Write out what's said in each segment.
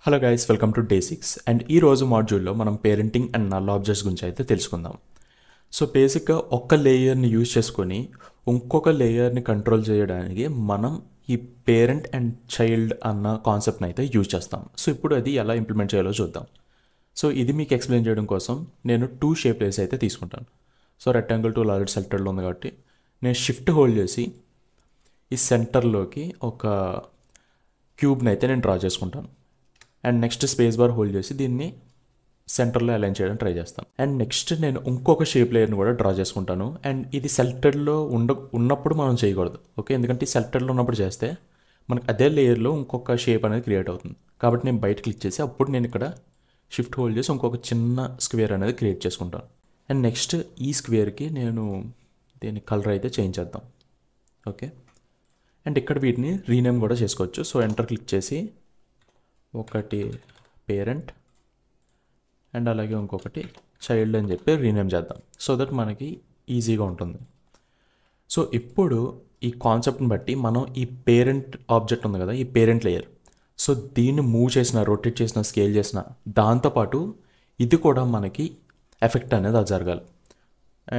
Hello guys, welcome to day 6 and ఈ రోజు మాడ్యూల్లో మనం పేరెంటింగ్ అండ్ నల్ ఆబ్జెక్ట్స్ గురించి అయితే తెలుసుకుందాం. సో బేసిక్గా ఒక్క లేయర్ని యూజ్ చేసుకొని ఇంకొక లేయర్ని కంట్రోల్ చేయడానికి మనం ఈ పేరెంట్ అండ్ చైల్డ్ అన్న కాన్సెప్ట్ని అయితే యూజ్ చేస్తాం. సో ఇప్పుడు అది ఎలా ఇంప్లిమెంట్ చేయాలో చూద్దాం. సో ఇది మీకు ఎక్స్ప్లెయిన్ చేయడం కోసం నేను 2 షేప్ లేయర్స్ అయితే తీసుకుంటాను. సో రెక్టాంగిల్ టూల్ ఆల్రెడీ సెలెక్టెడ్లో ఉంది కాబట్టి నేను షిఫ్ట్ హోల్డ్ చేసి ఈ సెంటర్లోకి ఒక క్యూబ్ని అయితే నేను డ్రా చేసుకుంటాను. And next space bar hold చేసి దీన్ని సెంటర్లో అలైన్ చేయడానికి ట్రై చేస్తాను. అండ్ నెక్స్ట్ నేను ఇంకొక షేప్ లేయర్ని కూడా డ్రా చేసుకుంటాను. అండ్ ఇది సెలెక్టెడ్లో ఉన్నప్పుడు మనం చేయకూడదు, ఓకే? ఎందుకంటే ఈ సెలెక్టెడ్లో ఉన్నప్పుడు చేస్తే మనకు అదే లేయర్లో ఇంకొక షేప్ అనేది క్రియేట్ అవుతుంది. కాబట్టి నేను బయట క్లిక్ చేసి అప్పుడు నేను ఇక్కడ షిఫ్ట్ హోల్డ్ చేసి ఇంకొక చిన్న స్క్వేర్ అనేది క్రియేట్ చేసుకుంటాను. అండ్ నెక్స్ట్ ఈ స్క్వేర్కి నేను దీని కలర్ అయితే చేంజ్ చేద్దాం, ఓకే? అండ్ ఇక్కడ వీటిని రీనేమ్ కూడా చేసుకోవచ్చు. సో ఎంటర్ క్లిక్ చేసి ఒకటి పేరెంట్ అండ్ అలాగే ఇంకొకటి చైల్డ్ అని చెప్పి రీనేమ్ చేద్దాం, సో దట్ మనకి ఈజీగా ఉంటుంది. సో ఇప్పుడు ఈ కాన్సెప్ట్ని బట్టి మనం ఈ పేరెంట్ ఆబ్జెక్ట్ ఉంది కదా, ఈ పేరెంట్ లేయర్, సో దీన్ని మూవ్ చేసిన, రొటేట్ చేసిన, స్కేల్ చేసిన, దాంతోపాటు ఇది కూడా మనకి ఎఫెక్ట్ అనేది అది జరగాలి.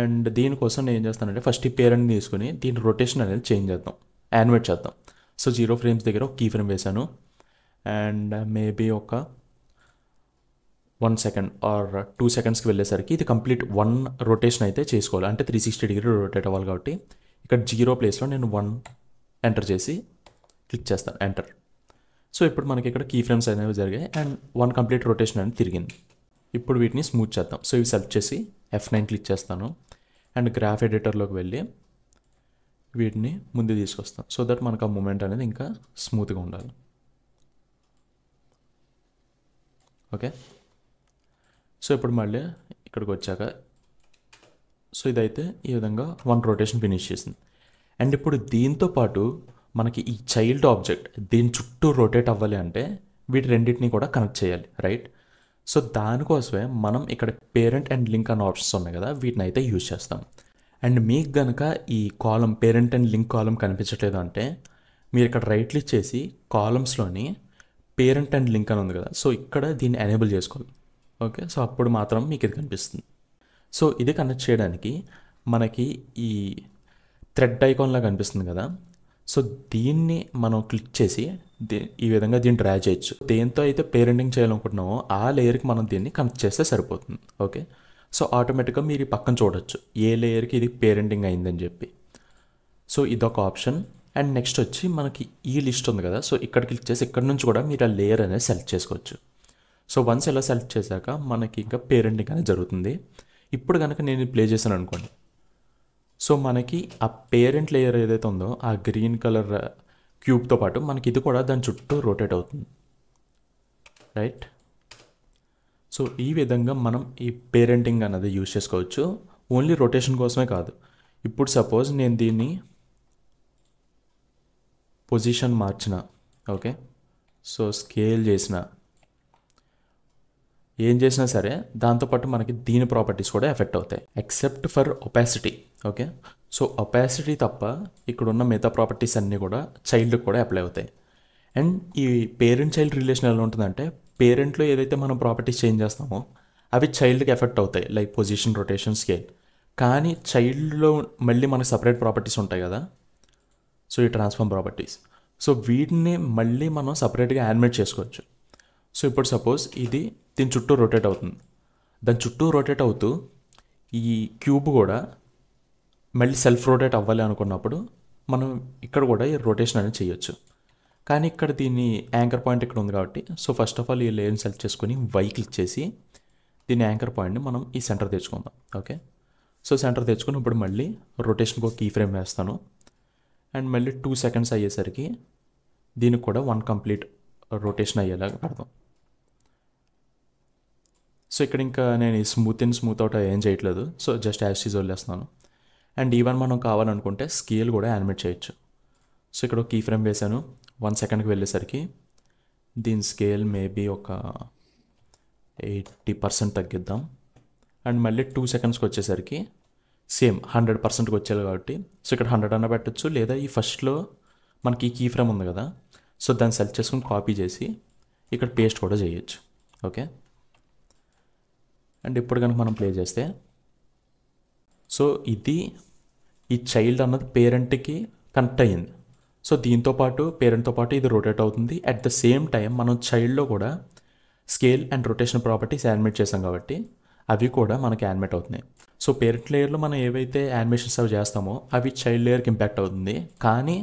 అండ్ దీనికోసం నేను ఏం చేస్తానంటే ఫస్ట్ ఈ పేరెంట్ని తీసుకుని దీని రొటేషన్ అనేది చేంజ్ చేద్దాం, యానిమేట్ చేద్దాం. సో 0 ఫ్రేమ్స్ దగ్గర ఒక కీ ఫ్రేమ్ వేసాను అండ్ మేబీ ఒక 1 సెకండ్ ఆర్ 2 సెకండ్స్కి వెళ్ళేసరికి ఇది కంప్లీట్ 1 రొటేషన్ అయితే చేసుకోవాలి. అంటే 360 డిగ్రీ రొటేట్ అవ్వాలి. కాబట్టి ఇక్కడ 0 ప్లేస్లో నేను 1 ఎంటర్ చేసి క్లిక్ చేస్తాను, ఎంటర్. సో ఇప్పుడు మనకి ఇక్కడ కీ ఫ్రేమ్స్ అనేవి జరిగాయి అండ్ 1 కంప్లీట్ రొటేషన్ అనేది తిరిగింది. ఇప్పుడు వీటిని స్మూత్ చేద్దాం. సో ఇవి సెలెక్ట్ చేసి F9 క్లిక్ చేస్తాను అండ్ గ్రాఫ్ ఎడిటర్లోకి వెళ్ళి వీటిని ముందు తీసుకొస్తాం, సో దట్ మనకు ఆ మూమెంట్ అనేది ఇంకా స్మూత్గా ఉండాలి, ఓకే? సో ఇప్పుడు మళ్ళీ ఇక్కడికి వచ్చాక సో ఇదైతే ఈ విధంగా 1 రొటేషన్ ఫినిష్ చేసింది. అండ్ ఇప్పుడు దీంతో పాటు మనకి ఈ చైల్డ్ ఆబ్జెక్ట్ దీని చుట్టూ రొటేట్ అవ్వాలి అంటే వీటి రెండింటిని కూడా కనెక్ట్ చేయాలి, రైట్? సో దానికోసమే మనం ఇక్కడ పేరెంట్ అండ్ లింక్ అన్న ఆప్షన్స్ ఉన్నాయి కదా, వీటిని అయితే యూజ్ చేస్తాం. అండ్ మీకు కనుక ఈ కాలం పేరెంట్ అండ్ లింక్ కాలం కనిపించట్లేదు అంటే మీరు ఇక్కడ రైట్ క్లిక్ చేసి కాలమ్స్లోని పేరెంట్ అండ్ లింక్ అని ఉంది కదా, సో ఇక్కడ దీన్ని ఎనేబుల్ చేసుకోవాలి, ఓకే? సో అప్పుడు మాత్రం మీకు ఇది కనిపిస్తుంది. సో ఇది కనెక్ట్ చేయడానికి మనకి ఈ థ్రెడ్ ఐకాన్లా కనిపిస్తుంది కదా, సో దీన్ని మనం క్లిక్ చేసి ఈ విధంగా దీన్ని డ్రా చేయొచ్చు. దేంతో అయితే పేరెంటింగ్ చేయాలనుకుంటున్నామో ఆ లేయర్కి మనం దీన్ని కనెక్ట్ చేస్తే సరిపోతుంది, ఓకే? సో ఆటోమేటిక్గా మీరు ఈ పక్కన చూడొచ్చు ఏ లేయర్కి ఇది పేరెంటింగ్ అయిందని చెప్పి. సో ఇదొక ఆప్షన్. అండ్ నెక్స్ట్ వచ్చి మనకి ఈ లిస్ట్ ఉంది కదా, సో ఇక్కడ క్లిక్ చేసి ఇక్కడ నుంచి కూడా మీరు ఆ లేయర్ అనేది సెలెక్ట్ చేసుకోవచ్చు. సో వన్స్ ఇలా సెలెక్ట్ చేశాక మనకి ఇంకా పేరెంటింగ్ అనేది జరుగుతుంది. ఇప్పుడు కనుక నేను ప్లే చేశాను అనుకోండి, సో మనకి ఆ పేరెంట్ లేయర్ ఏదైతే ఉందో ఆ గ్రీన్ కలర్ క్యూబ్తో పాటు మనకి ఇది కూడా దాని చుట్టూ రొటేట్ అవుతుంది, రైట్? సో ఈ విధంగా మనం ఈ పేరెంటింగ్ అనేది యూజ్ చేసుకోవచ్చు. ఓన్లీ రొటేషన్ కోసమే కాదు. ఇప్పుడు సపోజ్ నేను దీన్ని పొజిషన్ మార్చిన, ఓకే? సో స్కేల్ చేసిన, ఏం చేసినా సరే దాంతోపాటు మనకి దీని ప్రాపర్టీస్ కూడా ఎఫెక్ట్ అవుతాయి, except for opacity, okay? So opacity తప్ప ఇక్కడ ఉన్న మిగతా ప్రాపర్టీస్ అన్నీ కూడా చైల్డ్కి కూడా అప్లై అవుతాయి. అండ్ ఈ పేరెంట్ చైల్డ్ రిలేషన్ ఎలా ఉంటుందంటే పేరెంట్లో ఏదైతే మనం ప్రాపర్టీస్ చేంజ్ చేస్తామో అవి చైల్డ్కి ఎఫెక్ట్ అవుతాయి, లైక్ పొజిషన్, రొటేషన్, స్కేల్. కానీ చైల్డ్లో మళ్ళీ మనకి సపరేట్ ప్రాపర్టీస్ ఉంటాయి కదా, సో ఈ ట్రాన్స్ఫార్మ్ ప్రాపర్టీస్, సో వీటిని మళ్ళీ మనం సపరేట్గా యానిమేట్ చేసుకోవచ్చు. సో ఇప్పుడు సపోజ్ ఇది దీని చుట్టూ రొటేట్ అవుతుంది, దాని చుట్టూ రొటేట్ అవుతూ ఈ క్యూబ్ కూడా మళ్ళీ సెల్ఫ్ రొటేట్ అవ్వాలి అనుకున్నప్పుడు మనం ఇక్కడ కూడా ఈ రొటేషన్ అనేది చేయొచ్చు. కానీ ఇక్కడ దీని యాంకర్ పాయింట్ ఇక్కడ ఉంది కాబట్టి సో ఫస్ట్ ఆఫ్ ఆల్ ఈ లేయర్ని సెలెక్ట్ చేసుకొని వై క్లిక్ చేసి దీని యాంకర్ పాయింట్ని మనం ఈ సెంటర్ తెచ్చుకుందాం, ఓకే? సో సెంటర్ తెచ్చుకొని ఇప్పుడు మళ్ళీ రొటేషన్కి ఒక కీ ఫ్రేమ్ వేస్తాను అండ్ మళ్ళీ 2 సెకండ్స్ అయ్యేసరికి దీనికి కూడా 1 కంప్లీట్ రొటేషన్ అయ్యేలాగా పెడదాం. సో ఇక్కడ ఇంకా నేను ఈ స్మూత్ అవుట్ ఏం చేయట్లేదు, సో జస్ట్ యాజ్ వదిలేస్తున్నాను. అండ్ ఈవెన్ మనం కావాలనుకుంటే స్కేల్ కూడా యానిమేట్ చేయొచ్చు. సో ఇక్కడ ఒక కీ ఫ్రేమ్ వేసాను, 1 సెకండ్కి వెళ్ళేసరికి దీని స్కేల్ మేబీ ఒక 80% తగ్గిద్దాం. అండ్ మళ్ళీ 2 సెకండ్స్కి వచ్చేసరికి సేమ్ 100%కి వచ్చేది కాబట్టి సో ఇక్కడ 100 అన్న పెట్టచ్చు, లేదా ఈ ఫస్ట్లో మనకి ఈ కీ ఫ్రేమ్ ఉంది కదా, సో దాన్ని సెలెక్ట్ చేసుకుని కాపీ చేసి ఇక్కడ పేస్ట్ కూడా చేయొచ్చు. ఓకే, అండ్ ఇప్పుడు కనుక మనం ప్లే చేస్తే సో ఇది ఈ చైల్డ్ అన్నది పేరెంట్కి కనెక్ట్ అయ్యింది. సో దీంతో పాటు పేరెంట్తో పాటు ఇది రొటేట్ అవుతుంది. అట్ ద సేమ్ టైం మనం చైల్డ్లో కూడా scale and rotation properties animate చేసాం కాబట్టి అవి కూడా మనకి యానిమేట్ అవుతున్నాయి. సో పేరెంట్ లేయర్లో మనం ఏవైతే యానిమేషన్స్ అవి చేస్తామో అవి చైల్డ్ లేయర్కి ఇంపాక్ట్ అవుతుంది. కానీ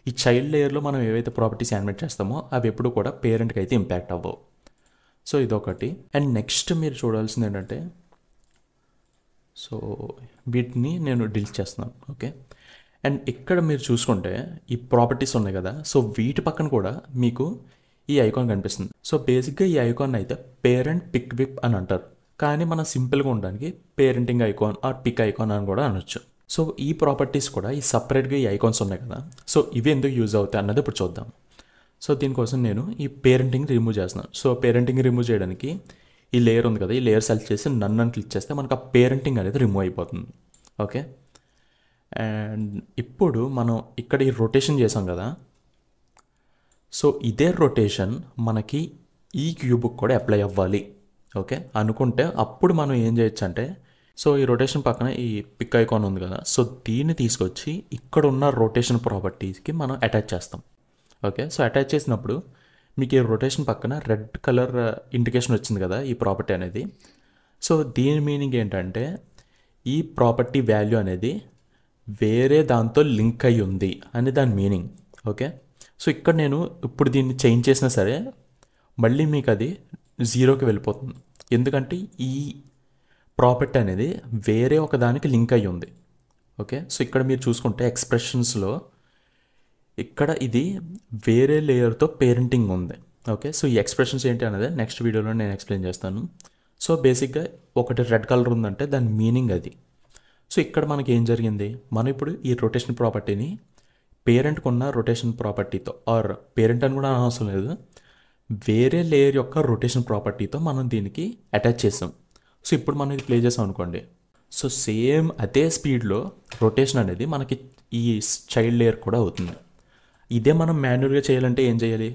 ఈ చైల్డ్ లేయర్లో మనం ఏవైతే ప్రాపర్టీస్ యానిమేట్ చేస్తామో అవి ఎప్పుడు కూడా పేరెంట్కి అయితే ఇంపాక్ట్ అవ్వవు. సో ఇదొకటి. అండ్ నెక్స్ట్ మీరు చూడాల్సింది ఏంటంటే సో వీటిని నేను డిలీట్ చేస్తున్నాను. ఓకే, అండ్ ఇక్కడ మీరు చూసుకుంటే ఈ ప్రాపర్టీస్ ఉన్నాయి కదా, సో వీటి పక్కన కూడా మీకు ఈ ఐకాన్ కనిపిస్తుంది. సో బేసిక్గా ఈ ఐకాన్ అయితే పేరెంట్ పిక్ విప్ అని అంటారు, కానీ మనం సింపుల్గా ఉండడానికి parenting icon or pick icon అని కూడా అనొచ్చు. సో ఈ ప్రాపర్టీస్ కూడా ఈ సపరేట్గా ఈ ఐకాన్స్ ఉన్నాయి కదా, సో ఇవి ఎందుకు యూజ్ అవుతాయి అన్నది ఇప్పుడు చూద్దాం. సో దీనికోసం నేను ఈ పేరెంటింగ్ రిమూవ్ చేస్తున్నాను. సో పేరెంటింగ్ రిమూవ్ చేయడానికి ఈ లేయర్ ఉంది కదా, ఈ లేయర్ సెలెక్ట్ చేసి నన్ను అని క్లిక్ చేస్తే మనకు ఆ పేరెంటింగ్ అనేది రిమూవ్ అయిపోతుంది. ఓకే, అండ్ ఇప్పుడు మనం ఇక్కడ ఈ రొటేషన్ చేసాం కదా, సో ఇదే రొటేషన్ మనకి ఈ క్యూబ్కి కూడా అప్లై అవ్వాలి. ఓకే అనుకుంటే అప్పుడు మనం ఏం చేయొచ్చు అంటే సో ఈ రొటేషన్ పక్కన ఈ పిక్ ఐకాన్ ఉంది కదా, సో దీన్ని తీసుకొచ్చి ఇక్కడ ఉన్న రొటేషన్ ప్రాపర్టీస్కి మనం అటాచ్ చేస్తాం. ఓకే, సో అటాచ్ చేసినప్పుడు మీకు ఈ రొటేషన్ పక్కన రెడ్ కలర్ ఇండికేషన్ వచ్చింది కదా ఈ ప్రాపర్టీ అనేది. సో దీని మీనింగ్ ఏంటంటే ఈ ప్రాపర్టీ వాల్యూ అనేది వేరే దాంతో లింక్ అయి ఉంది అని దాని మీనింగ్. ఓకే, సో ఇక్కడ నేను ఇప్పుడు దీన్ని చేంజ్ చేసినా సరే మళ్ళీ మీకు అది జీరోకి వెళ్ళిపోతుంది, ఎందుకంటే ఈ ప్రాపర్టీ అనేది వేరే ఒక దానికి లింక్ అయి ఉంది. ఓకే, సో ఇక్కడ మీరు చూసుకుంటే ఎక్స్ప్రెషన్స్లో ఇక్కడ ఇది వేరే లేయర్తో పేరెంటింగ్ ఉంది. ఓకే, సో ఈ ఎక్స్ప్రెషన్స్ ఏంటి అనేది నెక్స్ట్ వీడియోలో నేను ఎక్స్ప్లెయిన్ చేస్తాను. సో బేసిక్గా ఒకటి రెడ్ కలర్ ఉందంటే దాని మీనింగ్ అది. సో ఇక్కడ మనకి ఏం జరిగింది, మనం ఇప్పుడు ఈ రొటేషన్ ప్రాపర్టీని పేరెంట్కి ఉన్న రొటేషన్ ప్రాపర్టీతో ఆర్ పేరెంట్ అని కూడా అవసరం లేదు, వేరే లేయర్ యొక్క రొటేషన్ ప్రాపర్టీతో మనం దీనికి అటాచ్ చేసాం. సో ఇప్పుడు మనం ఇది ప్లే చేసాం అనుకోండి, సో సేమ్ అదే స్పీడ్లో రొటేషన్ అనేది మనకి ఈ చైల్డ్ లేయర్ కూడా అవుతుంది. ఇదే మనం మాన్యువల్గా చేయాలంటే ఏం చేయాలి,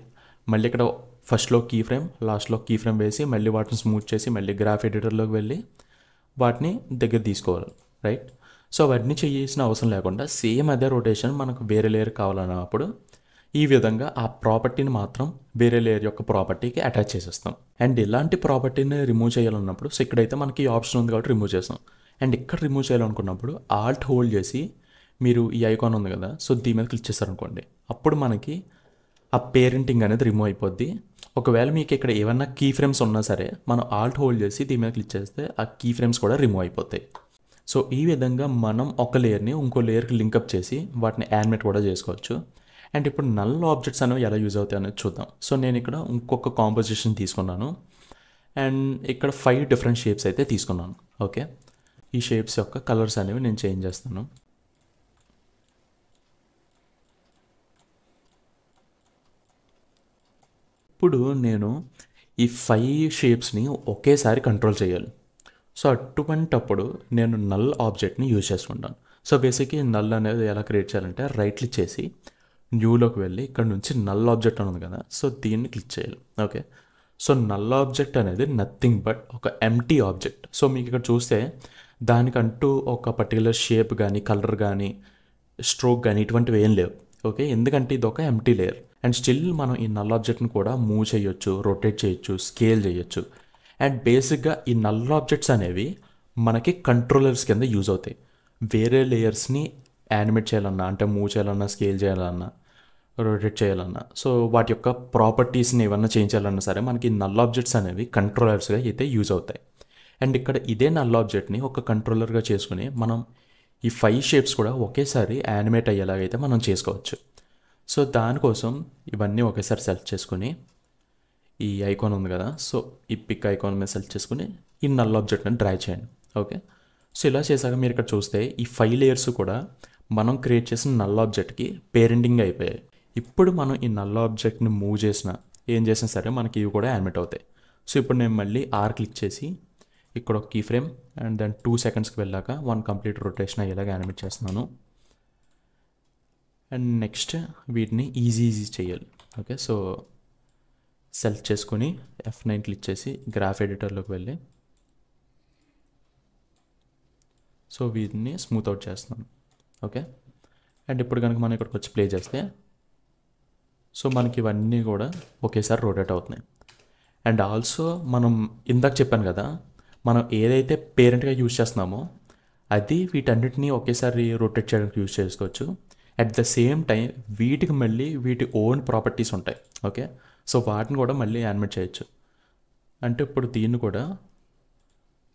మళ్ళీ ఇక్కడ ఫస్ట్లో కీ ఫ్రేమ్ లాస్ట్లో కీ ఫ్రేమ్ వేసి మళ్ళీ వాటిని స్మూత్ చేసి మళ్ళీ గ్రాఫ్ ఎడిటర్లోకి వెళ్ళి వాటిని దగ్గర తీసుకోవాలి, రైట్. సో అవన్నీ చేయాల్సిన అవసరం లేకుండా సేమ్ అదే రొటేషన్ మనకు వేరే లేయర్ కావాలన్నప్పుడు ఈ విధంగా ఆ ప్రాపర్టీని మాత్రం వేరే లేయర్ యొక్క ప్రాపర్టీకి అటాచ్ చేసేస్తాం. అండ్ ఇలాంటి ప్రాపర్టీని రిమూవ్ చేయాలన్నప్పుడు సో ఇక్కడైతే మనకి ఆప్షన్ ఉంది కాబట్టి రిమూవ్ చేస్తాం. అండ్ ఇక్కడ రిమూవ్ చేయాలనుకున్నప్పుడు ఆల్ట్ హోల్డ్ చేసి మీరు ఈ ఐకాన్ ఉంది కదా, సో దీని మీద క్లిక్ చేస్తారనుకోండి, అప్పుడు మనకి ఆ పేరెంటింగ్ అనేది రిమూవ్ అయిపోద్ది. ఒకవేళ మీకు ఇక్కడ ఏమన్నా కీ ఫ్రేమ్స్ ఉన్నా సరే మనం ఆల్ట్ హోల్డ్ చేసి దీని మీద క్లిక్ చేస్తే ఆ కీ ఫ్రేమ్స్ కూడా రిమూవ్ అయిపోతాయి. సో ఈ విధంగా మనం ఒక లేయర్ని ఇంకో లేయర్కి లింకప్ చేసి వాటిని యానిమేట్ కూడా చేసుకోవచ్చు. అండ్ ఇప్పుడు నల్ ఆబ్జెక్ట్స్ అనేవి ఎలా యూజ్ అవుతాయి అనేది చూద్దాం. సో నేను ఇక్కడ ఇంకొక కాంపోజిషన్ తీసుకున్నాను అండ్ ఇక్కడ 5 డిఫరెంట్ షేప్స్ అయితే తీసుకున్నాను. ఓకే, ఈ షేప్స్ యొక్క కలర్స్ అనేవి నేను చేంజ్ చేస్తాను. ఇప్పుడు నేను ఈ 5 షేప్స్ని ఒకేసారి కంట్రోల్ చేయాలి. సో అటువంటప్పుడు నేను నల్ ఆబ్జెక్ట్ని యూజ్ చేసుకుంటాను. సో బేసిక్గా నల్ అనేది ఎలా క్రియేట్ చేయాలంటే రైట్ క్లిక్ చేసి న్యూలోకి వెళ్ళి ఇక్కడ నుంచి నల్ ఆబ్జెక్ట్ అని ఉంది కదా, సో దీన్ని క్లిక్ చేయాలి. ఓకే, సో నల్ ఆబ్జెక్ట్ అనేది నథింగ్ బట్ ఒక ఎంటీ ఆబ్జెక్ట్. సో మీకు ఇక్కడ చూస్తే దానికంటూ ఒక పర్టికులర్ షేప్ కానీ కలర్ కానీ స్ట్రోక్ కానీ ఇటువంటివి ఏం లేవు. ఓకే, ఎందుకంటే ఇది ఒక ఎంటీ లేయర్. అండ్ స్టిల్ మనం ఈ నల్ ఆబ్జెక్ట్ని కూడా మూవ్ చేయొచ్చు, రొటేట్ చేయొచ్చు, స్కేల్ చేయొచ్చు. అండ్ బేసిక్గా ఈ నల్ ఆబ్జెక్ట్స్ అనేవి మనకి కంట్రోలర్స్ కింద యూజ్ అవుతాయి. వేరే లేయర్స్ని యానిమేట్ చేయాలన్నా, అంటే మూవ్ చేయాలన్నా, స్కేల్ చేయాలన్నా, రొటేట్ చేయాలన్నా, సో వాటి యొక్క ప్రాపర్టీస్ని ఏమన్నా చేంజ్ చేయాలన్నా సరే మనకి నల్ ఆబ్జెక్ట్స్ అనేవి కంట్రోలర్స్గా అయితే యూజ్ అవుతాయి. అండ్ ఇక్కడ ఇదే నల్ ఆబ్జెక్ట్ని ఒక కంట్రోలర్గా చేసుకుని మనం ఈ 5 షేప్స్ కూడా ఒకేసారి యానిమేట్ అయ్యేలాగైతే మనం చేసుకోవచ్చు. సో దానికోసం ఇవన్నీ ఒకేసారి సెలెక్ట్ చేసుకుని ఈ ఐకాన్ ఉంది కదా, సో ఈ పిక్ ఐకాన్ మీద సెలెక్ట్ చేసుకుని ఈ నల్ ఆబ్జెక్ట్ని డ్రా చేయండి. ఓకే, సో ఇలా చేశాక మీరు ఇక్కడ చూస్తే ఈ 5 లేయర్స్ కూడా మనం క్రియేట్ చేసిన నల్ ఆబ్జెక్ట్కి పేరెంటింగ్ అయిపోయాయి. ఇప్పుడు మనం ఈ నల్ ఆబ్జెక్ట్ని మూవ్ చేసినా ఏం చేసినా సరే మనకి ఇవి కూడా యానిమేట్ అవుతాయి. సో ఇప్పుడు నేను మళ్ళీ ఆర్ క్లిక్ చేసి ఇక్కడ ఒక కీ ఫ్రేమ్ అండ్ దెన్ 2 సెకండ్స్కి వెళ్ళాక 1 కంప్లీట్ రొటేషన్ అయ్యేలాగా యానిమేట్ చేస్తున్నాను. అండ్ నెక్స్ట్ వీటిని ఈజీ చేయాలి. ఓకే, సో సెలెక్ట్ చేసుకుని F9 క్లిక్ చేసి గ్రాఫ్ ఎడిటర్లోకి వెళ్ళి సో వీటిని స్మూత్ అవుట్ చేస్తున్నాను. ఓకే, అండ్ ఇప్పుడు కనుక మనం ఇక్కడికి వచ్చి ప్లే చేస్తే సో మనకి ఇవన్నీ కూడా ఒకేసారి రొటేట్ అవుతున్నాయి. అండ్ ఆల్సో మనం ఇందాక చెప్పాను కదా, మనం ఏదైతే పేరెంట్గా యూజ్ చేస్తున్నామో అది వీటన్నిటిని ఒకేసారి రొటేట్ చేయడానికి యూజ్ చేసుకోవచ్చు. అట్ ద సేమ్ టైం వీటికి మళ్ళీ వీటి ఓన్ ప్రాపర్టీస్ ఉంటాయి. ఓకే, సో వాటిని కూడా మళ్ళీ యానిమేట్ చేయొచ్చు. అంటే ఇప్పుడు దీన్ని కూడా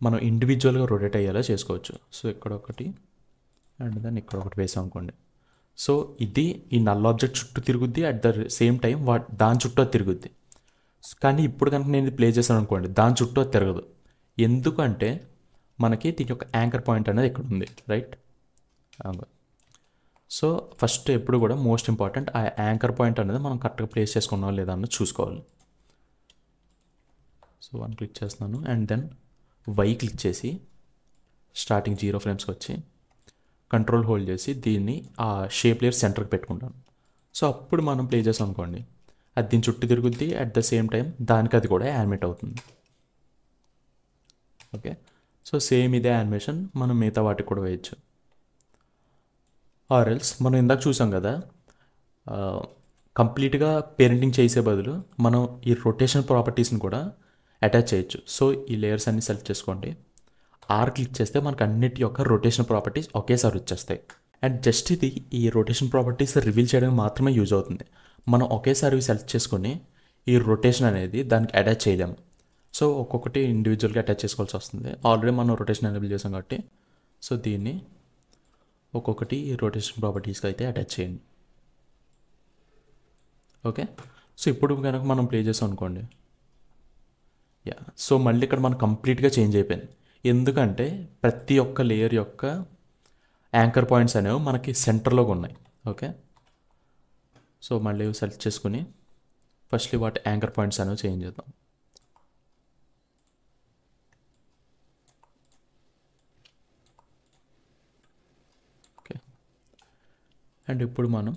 మనం ఇండివిజువల్గా రొటేట్ అయ్యేలా చేసుకోవచ్చు. సో ఇక్కడ ఒకటి అండ్ దెన్ ఇక్కడ ఒకటి వేసాం అనుకోండి. సో ఇది ఈ నల్ ఆబ్జెక్ట్ చుట్టూ తిరుగుద్ది, అట్ ద సేమ్ టైం దాని చుట్టూ అది తిరుగుద్ది. కానీ ఇప్పుడు కనుక నేను ఇది ప్లే చేశాను అనుకోండి, దాని చుట్టూ అది తిరగదు. ఎందుకంటే మనకి దీని యొక్క యాంకర్ పాయింట్ అనేది ఇక్కడ ఉంది, రైట్? సో ఫస్ట్ ఎప్పుడు కూడా మోస్ట్ ఇంపార్టెంట్ ఆ యాంకర్ పాయింట్ అనేది మనం కరెక్ట్గా ప్లేస్ చేసుకున్నాం లేదా అన్నది చూసుకోవాలి. సో 1 క్లిక్ చేస్తున్నాను అండ్ దెన్ వై క్లిక్ చేసి స్టార్టింగ్ 0 ఫ్రేమ్స్కి వచ్చి కంట్రోల్ హోల్డ్ చేసి దీన్ని ఆ షేప్ లేయర్ సెంటర్కి పెట్టుకుంటాను. సో అప్పుడు మనం ప్లే చేసాం అనుకోండి, అది దీని చుట్టూ తిరుగుద్ది, అట్ ద సేమ్ టైం దానికి అది కూడా యానిమేట్ అవుతుంది. ఓకే, సో సేమ్ ఇదే యానిమేషన్ మనం మిగతా వాటికి కూడా వేయచ్చు. ఆర్ ఎల్స్ మనం ఇందాక చూసాం కదా, కంప్లీట్గా పేరెంటింగ్ చేసే బదులు మనం ఈ రొటేషన్ ప్రాపర్టీస్ని కూడా అటాచ్ చేయొచ్చు. సో ఈ లేయర్స్ అన్ని సెలెక్ట్ చేసుకోండి, ఆర్ క్లిక్ చేస్తే మనకు అన్నిటి యొక్క రొటేషన్ ప్రాపర్టీస్ ఒకేసారి వచ్చేస్తాయి. అండ్ జస్ట్ ఇది ఈ రొటేషన్ ప్రాపర్టీస్ రివీల్ చేయడానికి మాత్రమే యూజ్ అవుతుంది. మనం ఒకేసారి సెలెక్ట్ చేసుకొని ఈ రొటేషన్ అనేది దానికి అటాచ్ చేయలేము. సో ఒక్కొక్కటి ఇండివిజువల్గా అటాచ్ చేసుకోవాల్సి వస్తుంది. ఆల్రెడీ మనం రొటేషన్ ఎనేబుల్ చేసాం కాబట్టి సో దీన్ని ఒక్కొక్కటి రొటేషన్ ప్రాపర్టీస్కి అయితే అటాచ్ చేయండి. ఓకే, సో ఇప్పుడు కనుక మనం ప్లే చేసాం అనుకోండి, యా, సో మళ్ళీ ఇక్కడ మనం కంప్లీట్గా చేంజ్ అయిపోయింది. ఎందుకంటే ప్రతి ఒక్క లేయర్ యొక్క యాంకర్ పాయింట్స్ అనేవి మనకి సెంటర్లోకి ఉన్నాయి. ఓకే, సో మళ్ళీ సెలెక్ట్ చేసుకుని ఫస్ట్లీ వాటి యాంకర్ పాయింట్స్ అనేవి చేంజ్ చేద్దాం. ఓకే, అండ్ ఇప్పుడు మనం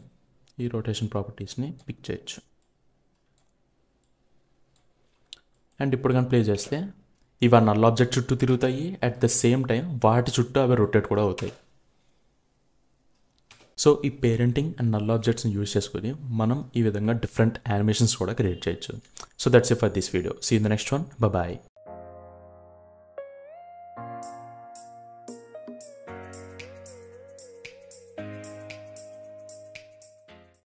ఈ రొటేషన్ ప్రాపర్టీస్ని పిక్ చేయొచ్చు. అండ్ ఇప్పుడు కానీ ప్లే చేస్తే ఇవి నల్ ఆబ్జెక్ట్ చుట్టూ తిరుగుతాయి, అట్ ద సేమ్ టైం వాటి చుట్టూ అవి రొటేట్ కూడా అవుతాయి. సో ఈ పేరెంటింగ్ అండ్ నల్ ఆబ్జెక్ట్స్ని యూజ్ చేసుకొని మనం ఈ విధంగా డిఫరెంట్ యానిమేషన్స్ కూడా క్రియేట్ చేయొచ్చు. So that's it for this video. See in the next one. Bye.